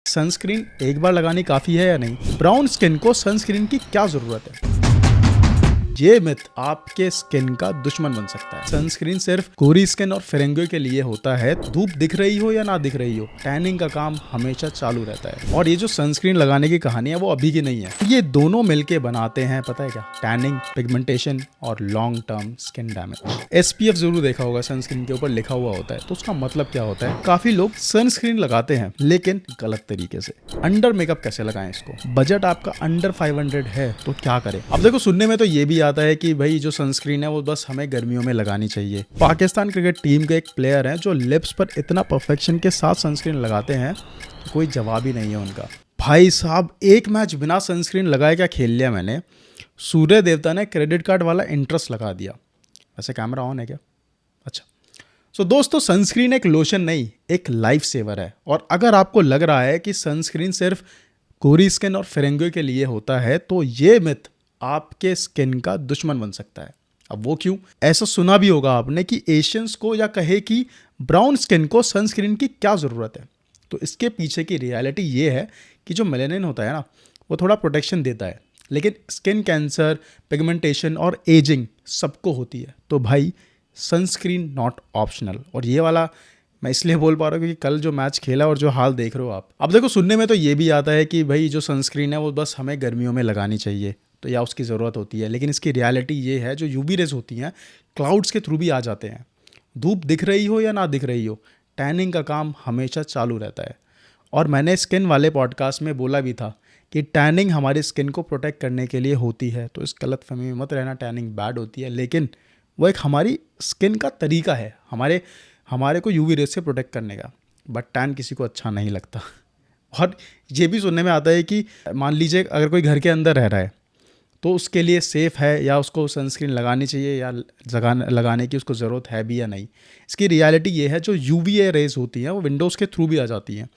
Sunscreen एक बार लगानी काफी है या नहीं? ब्राउन स्किन को सनस्क्रीन की क्या जरूरत है? ये मिथ आपके स्किन का दुश्मन बन सकता है। सनस्क्रीन सिर्फ गोरी स्किन और फिरंगियों के लिए होता है। धूप दिख रही हो या ना दिख रही हो, टैनिंग का काम हमेशा चालू रहता है। और ये जो सनस्क्रीन लगाने की कहानी है वो अभी की नहीं है, ये दोनों मिलके बनाते हैं पता है क्या? टैनिंग, पिगमेंटेशन और long term skin damage. SPF जरूर देखा होगा, सनस्क्रीन के ऊपर लिखा हुआ होता है। तो उसका मतलब क्या होता है? काफी लोग सनस्क्रीन लगाते हैं लेकिन गलत तरीके से। अंडर मेकअप कैसे लगाएं इसको? बजट आपका अंडर 500 है तो क्या करें? अब देखो, सुनने में तो ये भी आता है कि भाई जो सनस्क्रीन है वो बस हमें गर्मियों में लगानी चाहिए। पाकिस्तान क्रिकेट टीम के एक प्लेयर हैं जो लिप्स पर इतना परफेक्शन के साथ सनस्क्रीन लगाते हैं, कोई जवाब ही नहीं है उनका। भाई साहब, एक मैच बिना सनस्क्रीन लगाए क्या खेल लिया मैंने। सूर्य देवता ने क्रेडिट कार्ड वाला इंटरेस्ट लगा दिया। वैसे कैमरा ऑन है क्या? अच्छा। सो दोस्तों, सनस्क्रीन एक लोशन नहीं, एक लाइफ सेवर है। और अगर आपको लग रहा है कि सनस्क्रीन सिर्फ गोरी स्किन और फिरंगियों के लिए होता है तो ये मिथ आपके स्किन का दुश्मन बन सकता है। अब वो क्यों? ऐसा सुना भी होगा आपने कि एशियंस को या कहे कि ब्राउन स्किन को सनस्क्रीन की क्या ज़रूरत है। तो इसके पीछे की रियलिटी ये है कि जो मेलेनिन होता है ना, वो थोड़ा प्रोटेक्शन देता है, लेकिन स्किन कैंसर, पिगमेंटेशन और एजिंग सबको होती है। तो भाई, सनस्क्रीन नॉट ऑप्शनल। और ये वाला मैं इसलिए बोल पा रहा हूँ क्योंकि कल जो मैच खेला और जो हाल देख रहे हो आप। अब देखो, सुनने में तो ये भी आता है कि भाई जो सनस्क्रीन है वो बस हमें गर्मियों में लगानी चाहिए तो या उसकी ज़रूरत होती है, लेकिन इसकी रियलिटी ये है, जो यूवी रेज होती हैं क्लाउड्स के थ्रू भी आ जाते हैं। धूप दिख रही हो या ना दिख रही हो, टैनिंग का काम हमेशा चालू रहता है। और मैंने स्किन वाले पॉडकास्ट में बोला भी था कि टैनिंग हमारी स्किन को प्रोटेक्ट करने के लिए होती है। तो इस गलतफहमी में मत रहना, टैनिंग बैड होती है, लेकिन वो एक हमारी स्किन का तरीका है हमारे को यूवी रेज से प्रोटेक्ट करने का। बट टैन किसी को अच्छा नहीं लगता। और ये भी सुनने में आता है कि मान लीजिए अगर कोई घर के अंदर रह रहा है तो उसके लिए सेफ़ है या उसको सनस्क्रीन लगानी चाहिए या लगाने की उसको ज़रूरत है भी या नहीं। इसकी रियलिटी ये है, जो UVA रेज होती हैं वो विंडोज़ के थ्रू भी आ जाती हैं।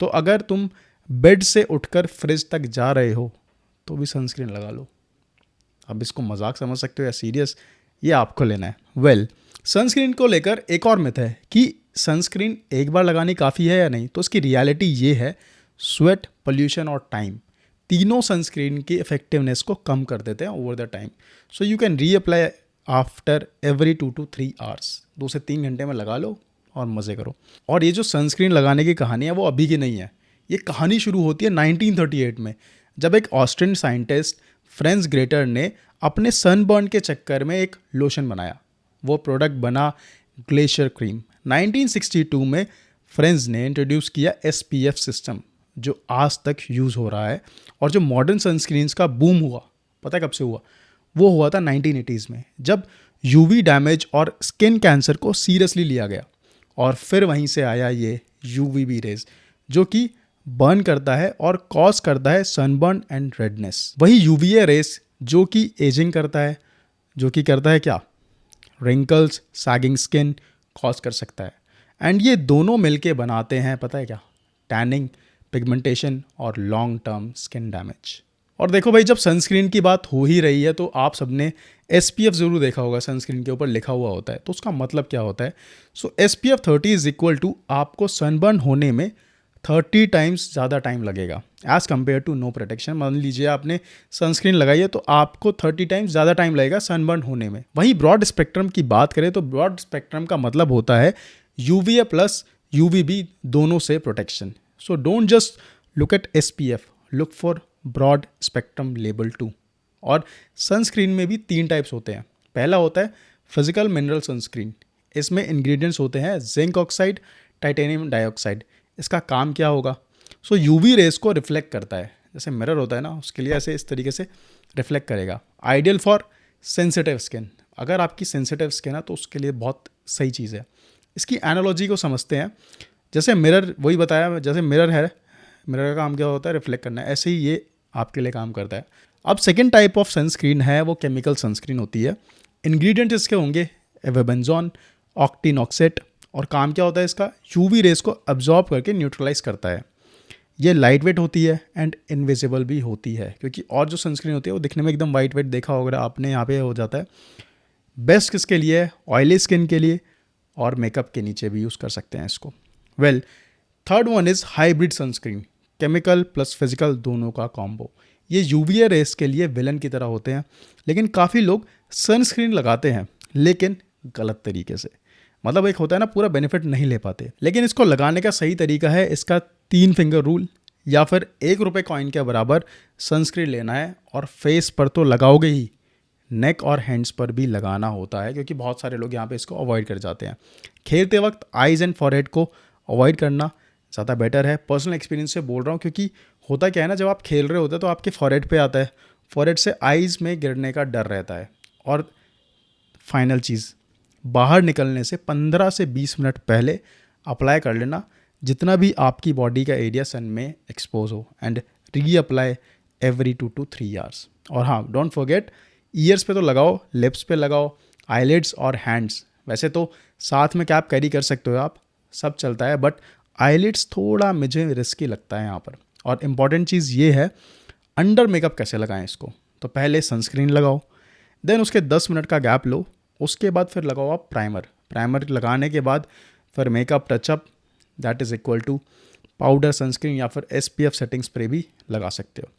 तो अगर तुम बेड से उठकर फ्रिज तक जा रहे हो तो भी सनस्क्रीन लगा लो। अब इसको मजाक समझ सकते हो या सीरियस, ये आपको लेना है। सनस्क्रीन को लेकर एक और मिथ है कि सनस्क्रीन एक बार लगानी काफ़ी है या नहीं। तो इसकी रियलिटी ये है, स्वेट, पोल्यूशन और टाइम तीनों सनस्क्रीन की इफेक्टिवनेस को कम कर देते हैं over the time. So you can reapply after every 2 to 3 hours. 2 से 3 घंटे में लगा लो और मज़े करो। और ये जो सनस्क्रीन लगाने की कहानी है वो अभी की नहीं है। ये कहानी शुरू होती है 1938 में, जब एक ऑस्ट्रियन साइंटिस्ट फ्रेंस ग्रेटर ने अपने सनबर्न के चक्कर में एक लोशन बनाया। वो प्रोडक्ट बना ग्लेशियर क्रीम। 1962 में फ्रेंस ने इंट्रोड्यूस किया SPF सिस्टम, जो आज तक यूज़ हो रहा है। और जो मॉडर्न सनस्क्रीन्स का बूम हुआ, पता है कब से हुआ? वो हुआ था 1980s में, जब UV डैमेज और स्किन कैंसर को सीरियसली लिया गया। और फिर वहीं से आया ये UVB रेज, जो कि बर्न करता है और कॉज करता है सनबर्न एंड रेडनेस। वही UVA रेज जो कि एजिंग करता है, जो कि करता है क्या? रिंकल्स, सैगिंग स्किन कॉज कर सकता है। एंड ये दोनों मिलके बनाते हैं पता है क्या? टैनिंग, पिगमेंटेशन और लॉन्ग टर्म स्किन डैमेज। और देखो भाई, जब सनस्क्रीन की बात हो ही रही है तो आप सबने SPF ज़रूर देखा होगा, सनस्क्रीन के ऊपर लिखा हुआ होता है। तो उसका मतलब क्या होता है? So SPF 30 is equal to आपको सनबर्न होने में 30 टाइम्स ज़्यादा टाइम लगेगा as compared to no protection. मान लीजिए आपने सनस्क्रीन लगाई है तो आपको 30 टाइम्स ज़्यादा टाइम लगेगा सनबर्न होने में। वहीं ब्रॉड स्पेक्ट्रम की बात करें तो ब्रॉड स्पेक्ट्रम का मतलब होता है UVA प्लस UVB दोनों से protection. So don't just look at SPF, look for broad spectrum label 2। और सनस्क्रीन में भी 3 टाइप्स होते हैं। पहला होता है फिजिकल मिनरल सनस्क्रीन। इसमें इंग्रेडिएंट्स होते हैं जिंक ऑक्साइड, टाइटेनियम डाइऑक्साइड। इसका काम क्या होगा? सो UV रेस को रिफ्लेक्ट करता है, जैसे मिरर होता है ना, उसके लिए ऐसे इस तरीके से रिफ्लेक्ट करेगा। Ideal for sensitive skin. अगर आपकी सेंसिटिव स्किन है तो उसके लिए बहुत सही चीज़ है। इसकी एनालॉजी को समझते हैं, जैसे मिरर, वही बताया, जैसे मिरर है, मिरर का काम क्या होता है? रिफ्लेक्ट करना है। ऐसे ही ये आपके लिए काम करता है। अब सेकेंड टाइप ऑफ सनस्क्रीन है वो केमिकल सनस्क्रीन होती है। इंग्रेडिएंट इसके होंगे एवेबेंजोन, ऑक्टिनॉक्सेट। और काम क्या होता है इसका? UV रेस को अब्जॉर्ब करके न्यूट्रलाइज करता है। ये लाइट वेट होती है एंड इनविजिबल भी होती है, क्योंकि और जो सनस्क्रीन होती है वो दिखने में एकदम वाइट वेट देखा होगा आपने, यहाँ पे हो जाता है। बेस्ट किसके लिए है? ऑयली स्किन के लिए, और मेकअप के नीचे भी यूज़ कर सकते हैं इसको। Third one is hybrid sunscreen. Chemical plus physical दोनों का कॉम्बो। ये यूवीए रेस के लिए विलन की तरह होते हैं, लेकिन काफ़ी लोग सनस्क्रीन लगाते हैं लेकिन गलत तरीके से। मतलब एक होता है ना, पूरा बेनिफिट नहीं ले पाते। लेकिन इसको लगाने का सही तरीका है इसका 3 फिंगर रूल, या फिर 1 रुपये कॉइन के बराबर सनस्क्रीन लेना है और फेस पर तो लगाओगे ही, नेक और हैंड्स पर भी लगाना होता है, क्योंकि बहुत सारे लोग यहाँ पे इसको अवॉइड कर जाते हैं। खेलते वक्त आइज़ एंड फॉरहेड को अवॉइड करना ज़्यादा बेटर है। पर्सनल एक्सपीरियंस से बोल रहा हूँ, क्योंकि होता क्या है ना, जब आप खेल रहे होते हैं तो आपके फॉरहेड पे आता है, फॉरहेड से आइज़ में गिरने का डर रहता है। और फाइनल चीज़, बाहर निकलने से 15 से 20 मिनट पहले अप्लाई कर लेना जितना भी आपकी बॉडी का एरिया सन में एक्सपोज हो, and re apply every 2 to 3 hours. और हाँ, डोंट फॉरगेट, ईयर्स पे तो लगाओ, लिप्स पे लगाओ, आईलिड्स और हैंड्स। वैसे तो साथ में कैप कैरी कर सकते हो आप, सब चलता है, बट आईलिड्स थोड़ा मुझे रिस्की लगता है यहाँ पर। और इम्पॉर्टेंट चीज़ ये है, अंडर मेकअप कैसे लगाएं इसको। तो पहले सनस्क्रीन लगाओ, देन उसके 10 मिनट का गैप लो, उसके बाद फिर लगाओ आप प्राइमर लगाने के बाद फिर makeup touch up, that is equal to powder, sunscreen या फिर SPF सेटिंग स्प्रे भी लगा सकते हो।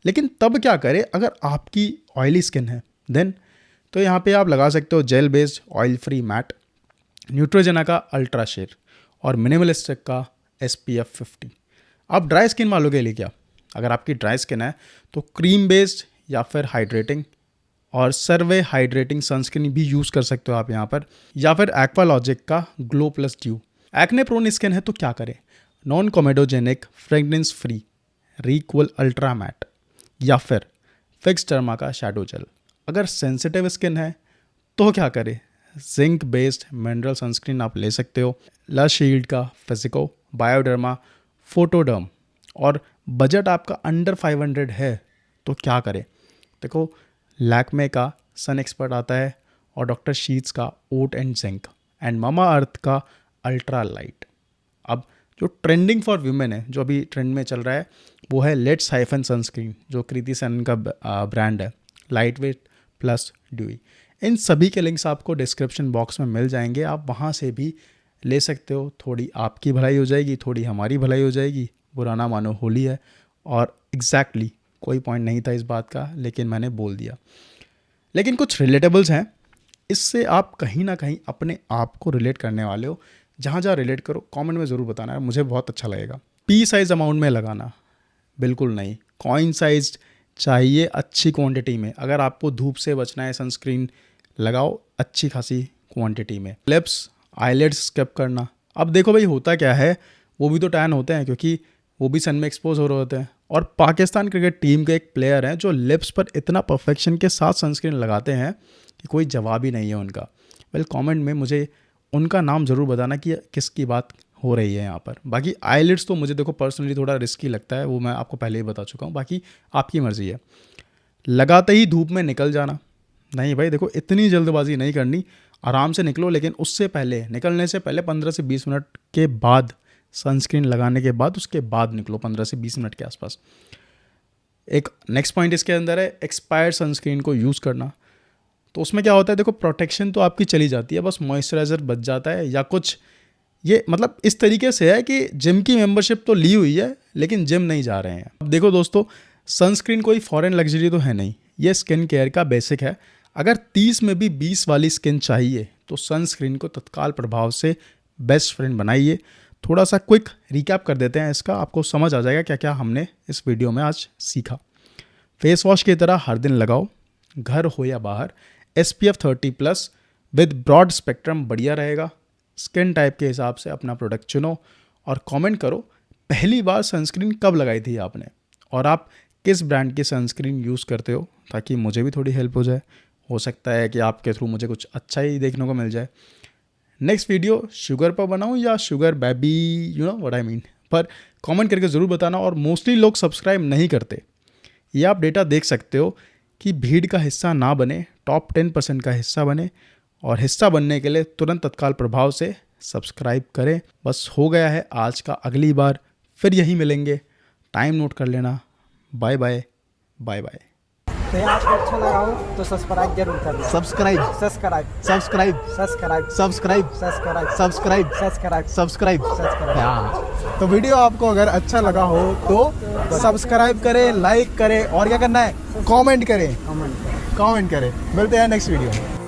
लेकिन तब क्या करें, अगर आपकी ऑयली स्किन है देन तो यहाँ पे आप लगा सकते हो gel based oil free matte, Neutrogena का अल्ट्रा शेयर और मिनिमलिस्टिक का SPF 50। आप ड्राई स्किन वालों के लिए क्या, अगर आपकी ड्राई स्किन है तो क्रीम बेस्ड या फिर हाइड्रेटिंग और सर्वे हाइड्रेटिंग सनस्क्रीन भी यूज़ कर सकते हो आप यहाँ पर, या फिर एक्वालॉजिक का glow plus dew. Acne prone skin है तो क्या करें, non comedogenic fragrance free Re'equil ultra matte या फिर फिक्स डर्मा का शैडो जेल। अगर सेंसिटिव स्किन है तो क्या करें, जिंक बेस्ड मिनरल सनस्क्रीन आप ले सकते हो, लश शील्ड का फिजिको, बायोडर्मा, फोटोडर्म। और बजट आपका अंडर 500 है तो क्या करें, देखो लैक्मे का सन एक्सपर्ट आता है और डॉक्टर शीट्स का ओट एंड जिंक एंड मामा अर्थ का अल्ट्रा लाइट। अब जो ट्रेंडिंग फॉर वीमेन है, जो अभी ट्रेंड में चल रहा है, वो है लेट्स हाइफन सनस्क्रीन, जो कृति सेन का ब्रांड है, लाइट वेट प्लस ड्यूई। इन सभी के लिंक्स आपको डिस्क्रिप्शन बॉक्स में मिल जाएंगे, आप वहाँ से भी ले सकते हो। थोड़ी आपकी भलाई हो जाएगी, थोड़ी हमारी भलाई हो जाएगी। बुरा ना मानो, होली है और एग्जैक्टली कोई पॉइंट नहीं था इस बात का, लेकिन मैंने बोल दिया। लेकिन कुछ रिलेटेबल्स हैं, इससे आप कहीं ना कहीं अपने आप को रिलेट करने वाले हो। जहाँ जहाँ रिलेट करो कमेंट में ज़रूर बताना है, मुझे बहुत अच्छा लगेगा। पी साइज़ अमाउंट में लगाना बिल्कुल नहीं, कॉइन साइज चाहिए अच्छी क्वांटिटी में। अगर आपको धूप से बचना है, सनस्क्रीन लगाओ अच्छी खासी क्वांटिटी में। लिप्स आईलिड्स स्किप करना। अब देखो भाई, होता क्या है, वो भी तो टैन होते हैं क्योंकि वो भी सन में एक्सपोज हो रहे होते हैं। और पाकिस्तान क्रिकेट टीम के एक प्लेयर हैं जो लिप्स पर इतना परफेक्शन के साथ सनस्क्रीन लगाते हैं कि कोई जवाब ही नहीं है उनका। वेल, कमेंट में मुझे उनका नाम ज़रूर बताना कि किसकी बात हो रही है यहाँ पर। बाकी आईलिड्स तो मुझे देखो पर्सनली थोड़ा रिस्की लगता है, वो मैं आपको पहले ही बता चुका हूँ। बाकी आपकी मर्ज़ी है। लगाते ही धूप में निकल जाना नहीं भाई, देखो इतनी जल्दबाजी नहीं करनी, आराम से निकलो, लेकिन उससे पहले, निकलने से पहले 15 से 20 मिनट के बाद, सनस्क्रीन लगाने के बाद, उसके बाद निकलो 15 से 20 मिनट के आसपास। एक नेक्स्ट पॉइंट इसके अंदर है एक्सपायर्ड सनस्क्रीन को यूज़ करना। तो उसमें क्या होता है, देखो प्रोटेक्शन तो आपकी चली जाती है, बस मॉइस्चराइज़र बच जाता है या कुछ। ये मतलब इस तरीके से है कि जिम की मेंबरशिप तो ली हुई है लेकिन जिम नहीं जा रहे हैं। अब देखो दोस्तों, सनस्क्रीन कोई फॉरेन लग्जरी तो है नहीं, ये स्किन केयर का बेसिक है। अगर 30 में भी 20 वाली स्किन चाहिए तो सनस्क्रीन को तत्काल प्रभाव से बेस्ट फ्रेंड बनाइए। थोड़ा सा क्विक रिकैप कर देते हैं इसका, आपको समझ आ जाएगा क्या क्या हमने इस वीडियो में आज सीखा। फेस वॉश की तरह हर दिन लगाओ, घर हो या बाहर। SPF 30+ विद ब्रॉड स्पेक्ट्रम बढ़िया रहेगा। स्किन टाइप के हिसाब से अपना प्रोडक्ट चुनो और कमेंट करो पहली बार सनस्क्रीन कब लगाई थी आपने, और आप किस ब्रांड की सनस्क्रीन यूज़ करते हो, ताकि मुझे भी थोड़ी हेल्प हो जाए। हो सकता है कि आपके थ्रू मुझे कुछ अच्छा ही देखने को मिल जाए। नेक्स्ट वीडियो शुगर पर बनाऊँ या sugar baby, you know what I mean, पर कमेंट करके ज़रूर बताना। और मोस्टली लोग सब्सक्राइब नहीं करते, ये आप डेटा देख सकते हो कि भीड़ का हिस्सा ना बने, टॉप 10% का हिस्सा बने। और हिस्सा बनने के लिए तुरंत तत्काल प्रभाव से सब्सक्राइब करें। बस हो गया है आज का, अगली बार फिर यही मिलेंगे। टाइम नोट कर लेना। Bye bye, bye bye. भैया आपको अच्छा लगा हो तो सब्सक्राइब जरूर करना। Subscribe subscribe subscribe subscribe subscribe subscribe subscribe subscribe subscribe subscribe. हाँ, तो वीडियो आपको अगर अच्छा लगा हो तो सब्सक्राइब करें, लाइक करें और क्या करना है, कमेंट करें। कमेंट कमेंट करें। मिलते हैं नेक्स्ट वीडियो में।